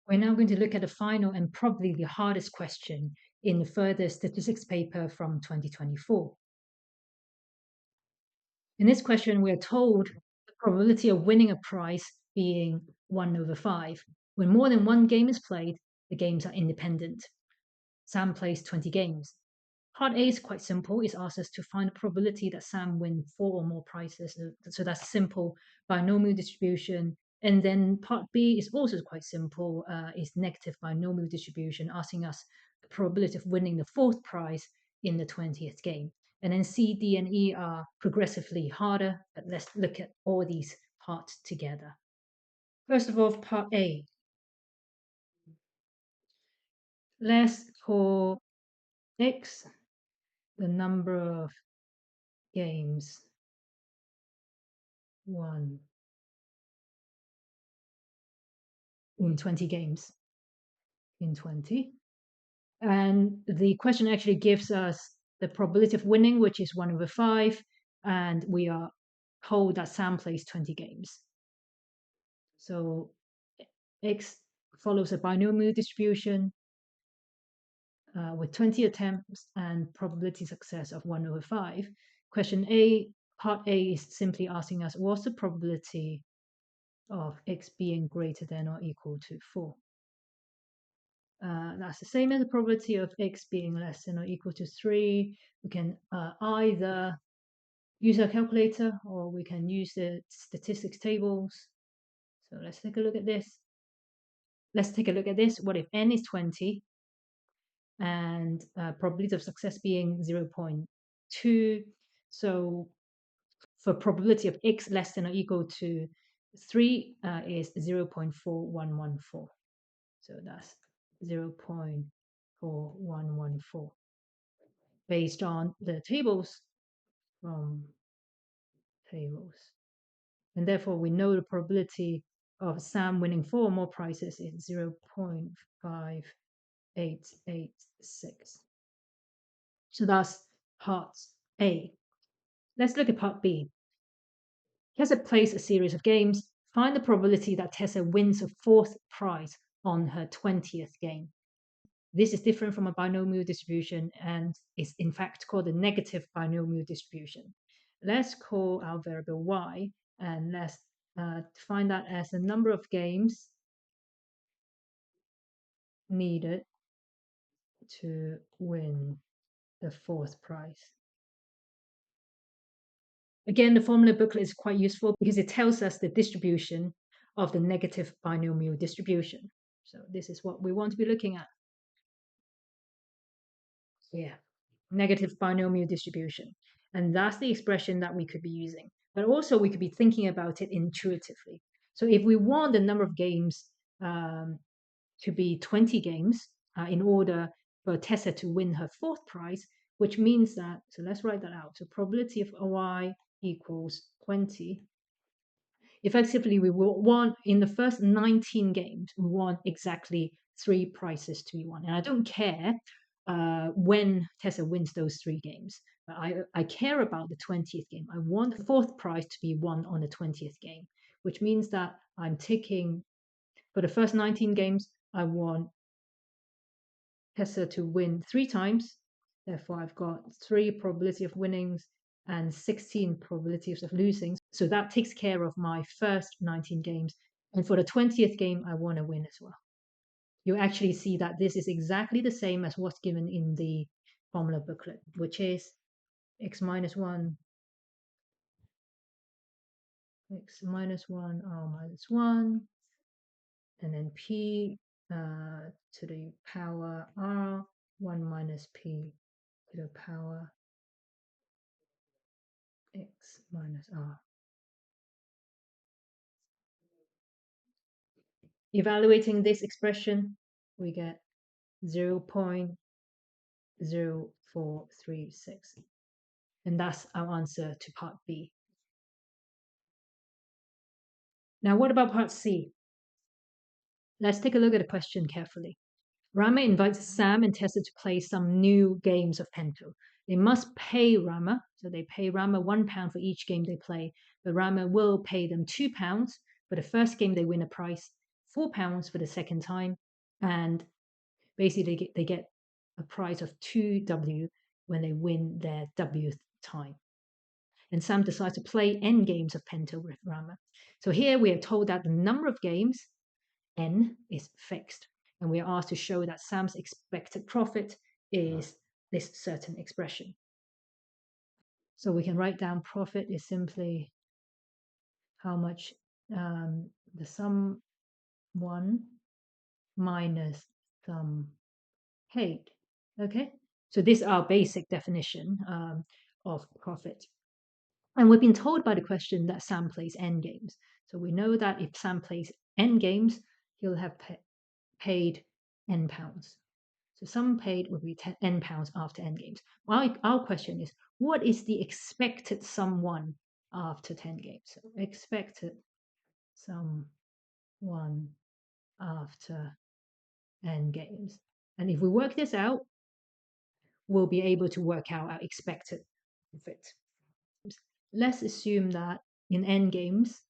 We're now going to look at the final and probably the hardest question in the further statistics paper from 2024. In this question, we're told the probability of winning a prize being 1/5. When more than one game is played, the games are independent. Sam plays 20 games. Part A is quite simple. It asks us to find the probability that Sam wins 4 or more prizes. So that's a simple binomial distribution. And then part B is also quite simple. It's negative binomial distribution, asking us the probability of winning the 4th prize in the 20th game. And then C, D, and E are progressively harder, but let's look at all these parts together. First of all, part A. Let's call X the number of games won in 20 games in 20. And the question actually gives us the probability of winning, which is 1/5. And we are told that Sam plays 20 games. So X follows a binomial distribution with 20 attempts and probability success of 1/5. Question A, part A is simply asking us what's the probability of X being greater than or equal to 4. That's the same as the probability of X being less than or equal to 3. We can either use our calculator or we can use the statistics tables. So let's take a look at this. What if n is 20 and probability of success being 0.2? So for probability of X less than or equal to 3 is 0.4114. So that's 0.4114 based on the tables from tables. And therefore, we know the probability of Sam winning 4 or more prizes is 0.5886. So that's part A. Let's look at part B. Tessa plays a series of games. Find the probability that Tessa wins a 4th prize on her 20th game. This is different from a binomial distribution and is in fact called a negative binomial distribution. Let's call our variable y and let's define that as the number of games needed to win the 4th prize. Again, the formula booklet is quite useful because it tells us the distribution of the negative binomial distribution. So this is what we want to be looking at. Yeah, negative binomial distribution. And that's the expression that we could be using. But also we could be thinking about it intuitively. So if we want the number of games to be 20 games in order for Tessa to win her 4th prize, which means that, so let's write that out. So probability of y equals 20. Effectively, we will want in the first 19 games, we want exactly 3 prizes to be won. And I don't care when Tessa wins those 3 games. But I care about the 20th game. I want the 4th prize to be won on the 20th game, which means that I'm taking, for the first 19 games, I want Tessa to win 3 times. Therefore, I've got 3 probability of winnings and 16 probabilities of losing. So that takes care of my first 19 games. And for the 20th game, I want to win as well. You actually see that this is exactly the same as what's given in the formula booklet, which is x minus 1, x minus 1, r minus 1, and then p to the power r, 1 minus p to the power x minus r. Evaluating this expression, we get 0.0436. And that's our answer to part B. Now, what about part C? Let's take a look at the question carefully. Rama invites Sam and Tessa to play some new games of Pento. They must pay Rama, so they pay Rama £1 for each game they play, but Rama will pay them £2 for the first game they win a prize, £4 for the second time, and basically they get a prize of 2W when they win their Wth time. And Sam decides to play n games of Pentagrama. So here we are told that the number of games, n, is fixed. And we are asked to show that Sam's expected profit is this certain expression. So we can write down profit is simply how much the sum won minus sum paid. Okay, so this is our basic definition of profit. And we've been told by the question that Sam plays n games. So we know that if Sam plays n games, he'll have paid n pounds. So sum paid would be n pounds after n games. Our question is, what is the expected sum won after 10 games? So expected sum won after n games. And if we work this out, we'll be able to work out our expected profit. Let's assume that in n games,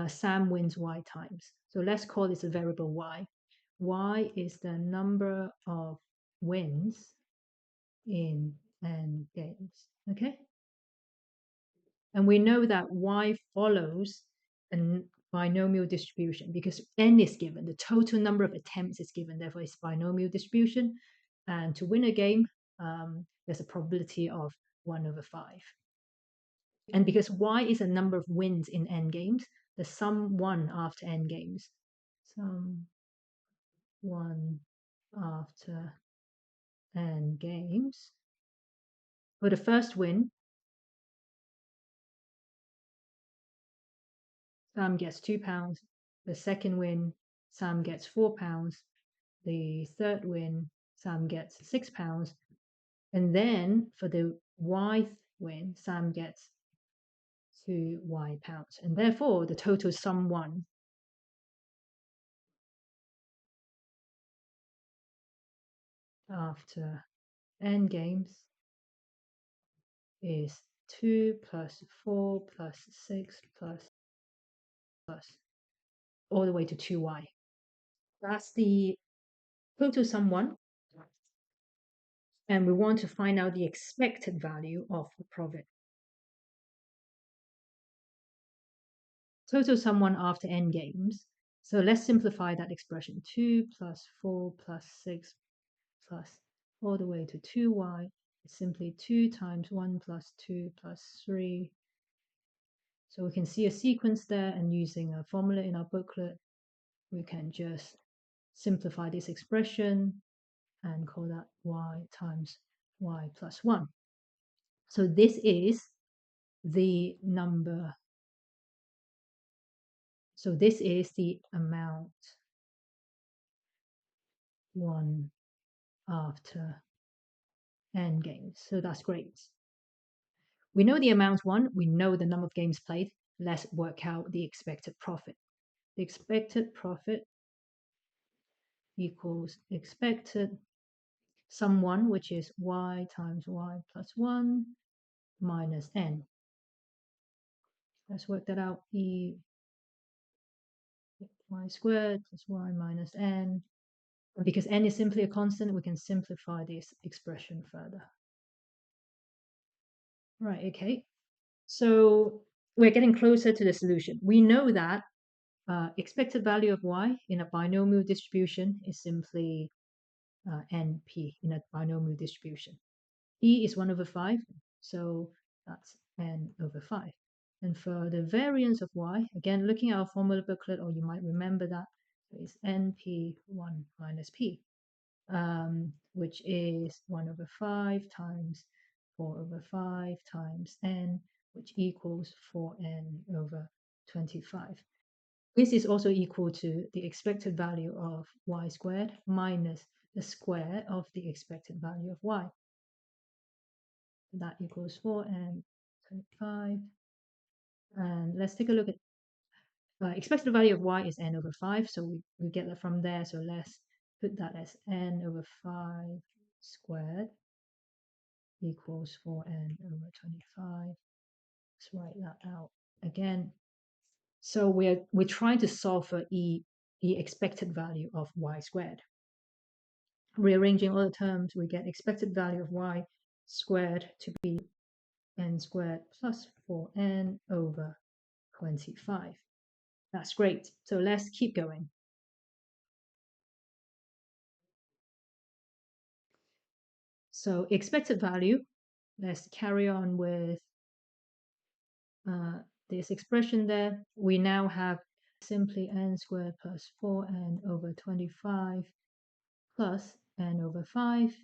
Sam wins y times. So let's call this a variable y. Y is the number of wins in n games. Okay? And we know that y follows a binomial distribution because n is given, the total number of attempts is given, therefore it's binomial distribution. And to win a game, there's a probability of 1/5. And because y is a number of wins in n games, the sum won after n games. Sum won after n games. For the first win, Sam gets £2. The second win, Sam gets £4. The third win, Sam gets £6. And then for the y win, Sam gets 2y pounds. And therefore, the total sum won after n games is 2 plus 4 plus 6 plus all the way to 2y. That's the total sum won. And we want to find out the expected value of the profit. Total sum won after n games. So let's simplify that expression. 2 plus 4 plus 6 plus all the way to 2y is simply 2 times 1 plus 2 plus 3. So we can see a sequence there, and using a formula in our booklet, we can just simplify this expression and call that y times y plus 1. So this is the number. So this is the amount won after n games. So that's great. We know the amount won. We know the number of games played. Let's work out the expected profit. The expected profit equals expected sum won, which is y times y plus 1 minus n. Let's work that out. Y squared plus y minus n. Because n is simply a constant, we can simplify this expression further. Right, okay. So we're getting closer to the solution. We know that expected value of y in a binomial distribution is simply np in a binomial distribution. E is 1/5, so that's n/5. And for the variance of y, again, looking at our formula booklet, or you might remember that, is np1 minus p, which is 1/5 times 4/5 times n, which equals 4n/25. This is also equal to the expected value of y squared minus the square of the expected value of y. That equals 4n/25. And let's take a look at expected value of y is n/5, so we get that from there. So let's put that as n/5 squared equals 4n/25. Let's write that out again. So we're trying to solve for e the expected value of y squared. Rearranging all the terms, we get expected value of y squared to be n squared plus 4n over 25. That's great. So let's keep going. So expected value, let's carry on with this expression there. We now have simply n squared plus 4n over 25 plus n over 5.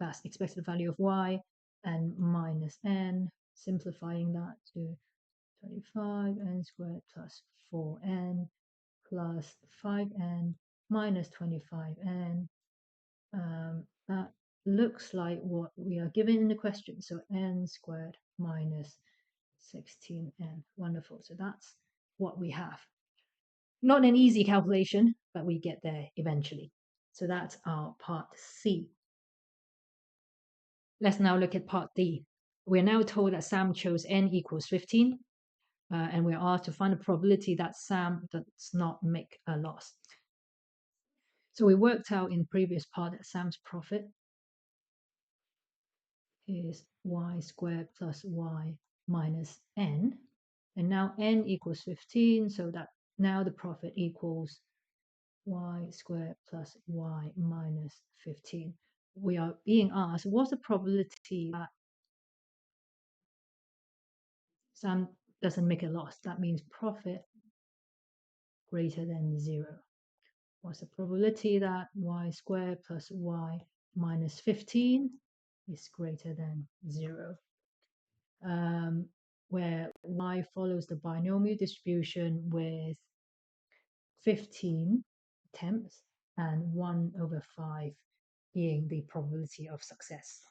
That's expected value of y, and minus n, simplifying that to 25 n squared plus 4n plus 5n minus 25n. That looks like what we are given in the question. So n squared minus 16n. Wonderful. So that's what we have. Not an easy calculation, but we get there eventually. So that's our part C. Let's now look at part D. We're now told that Sam chose n equals 15, and we're asked to find the probability that Sam does not make a loss. So we worked out in previous part that Sam's profit is y squared plus y minus n. And now n equals 15, so that now the profit equals y squared plus y minus 15. We are being asked, what's the probability that Sam doesn't make a loss? That means profit greater than 0. What's the probability that y squared plus y minus 15 is greater than 0? Where y follows the binomial distribution with 15 attempts and 1 over 5 being the probability of success.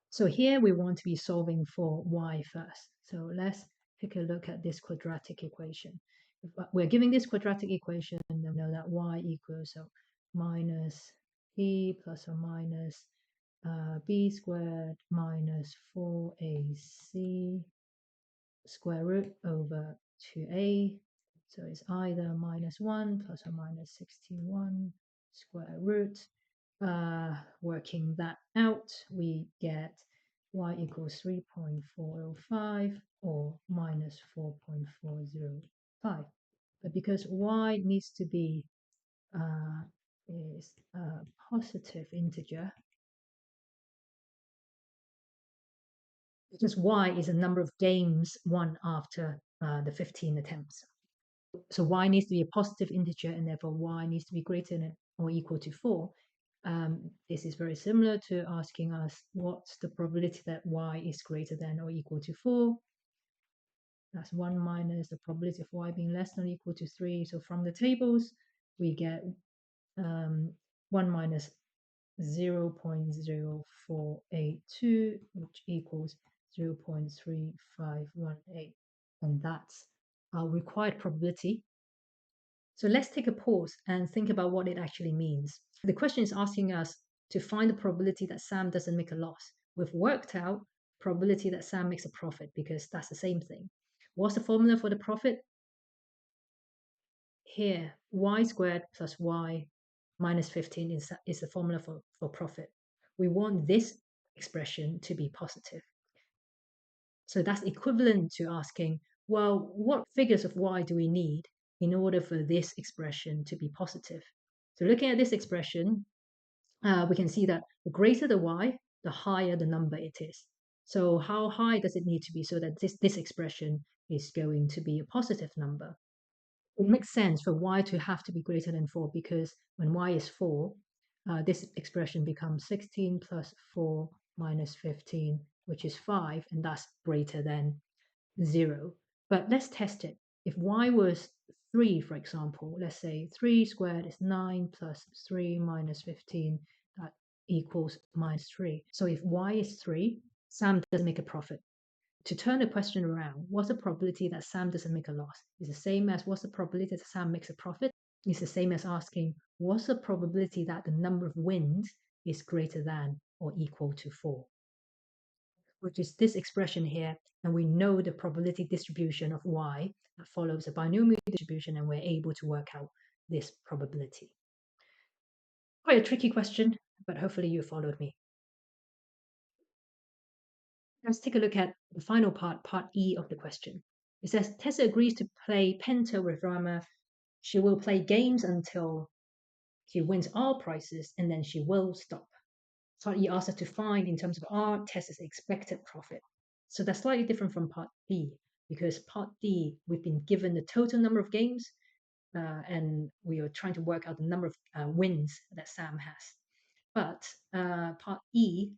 So here we want to be solving for y first. So let's take a look at this quadratic equation. If we're giving this quadratic equation, then we know that y equals so minus b plus or minus b squared minus 4ac square root over 2a. So it's either minus 1 plus or minus 61 square root. Working that out, we get y equals 3.405 or minus 4.405. But because y needs to be is a positive integer, because y is a number of games won after the 15 attempts. So y needs to be a positive integer, and therefore y needs to be greater than or equal to 4. This is very similar to asking us what's the probability that y is greater than or equal to 4. That's 1 minus the probability of y being less than or equal to 3. So from the tables, we get 1 minus 0.0482, which equals 0.3518. And that's our required probability. So let's take a pause and think about what it actually means. The question is asking us to find the probability that Sam doesn't make a loss. We've worked out probability that Sam makes a profit because that's the same thing. What's the formula for the profit? Here, y squared plus y minus 15 is the formula for profit. We want this expression to be positive. So that's equivalent to asking, well, what figures of y do we need in order for this expression to be positive? So looking at this expression, we can see that the greater the y, the higher the number it is. So how high does it need to be so that this expression is going to be a positive number? It makes sense for y to have to be greater than 4 because when y is 4, this expression becomes 16 plus 4 minus 15, which is 5, and that's greater than 0. But let's test it. If y was 3, for example, let's say 3 squared is 9 plus 3 minus 15, that equals minus 3. So if y is 3, Sam doesn't make a profit. To turn the question around, what's the probability that Sam doesn't make a loss? It's the same as what's the probability that Sam makes a profit? It's the same as asking, what's the probability that the number of wins is greater than or equal to 4? which is this expression here, and we know the probability distribution of y that follows a binomial distribution, and we're able to work out this probability. Quite a tricky question, but hopefully you followed me. Let's take a look at the final part E of the question. It says, Tessa agrees to play Penta with Rama. She will play games until she wins all prizes, and then she will stop. Part E asks us to find, in terms of R, Tessa's expected profit. So that's slightly different from part B, because part D, we've been given the total number of games, and we are trying to work out the number of wins that Sam has. But part E,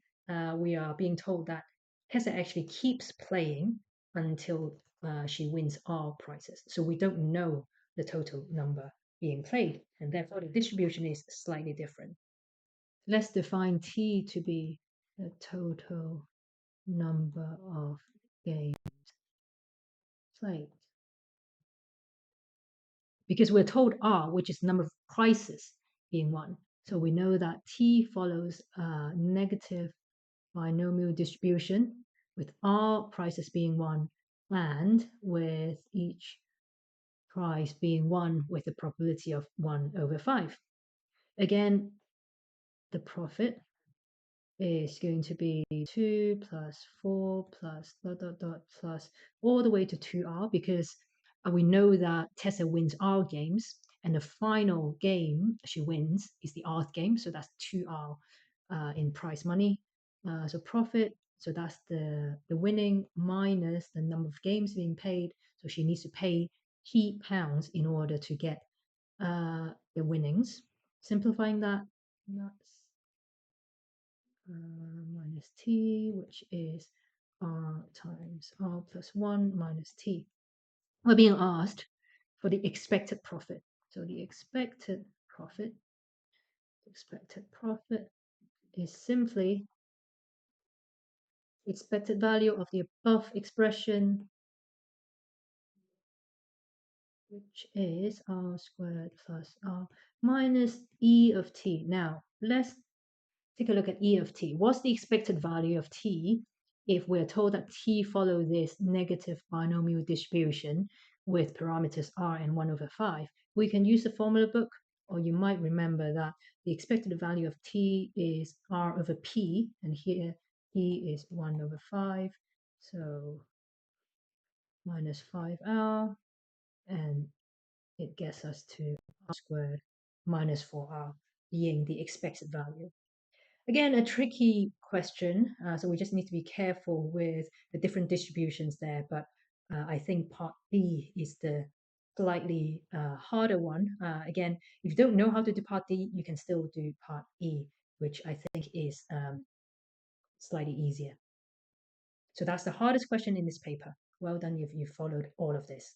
we are being told that Tessa actually keeps playing until she wins all prizes. So we don't know the total number being played, and therefore the distribution is slightly different. Let's define T to be the total number of games played. Because we're told R, which is the number of prizes being won. So we know that T follows a negative binomial distribution with all prizes being won and with each prize being won with a probability of 1/5. Again, the profit is going to be 2 plus 4 plus ... plus all the way to 2R, because we know that Tessa wins R games, and the final game she wins is the Rth game, so that's 2R in prize money. So profit, so that's the winning minus the number of games being paid. So she needs to pay £T in order to get the winnings. Simplifying that, that's minus T, which is R times R plus 1 minus T. We're being asked for the expected profit. So the expected profit is simply expected value of the above expression, which is R squared plus R minus E of T. Now, let's take a look at E of T. What's the expected value of T if we're told that T follow this negative binomial distribution with parameters R and 1/5? We can use the formula book, or you might remember that the expected value of T is R over P, and here P is 1/5, so minus 5R, and it gets us to R squared minus 4R being the expected value. Again, a tricky question, so we just need to be careful with the different distributions there, but I think part B is the slightly harder one. Again, if you don't know how to do part D, you can still do part E, which I think is slightly easier. So that's the hardest question in this paper. Well done if you followed all of this.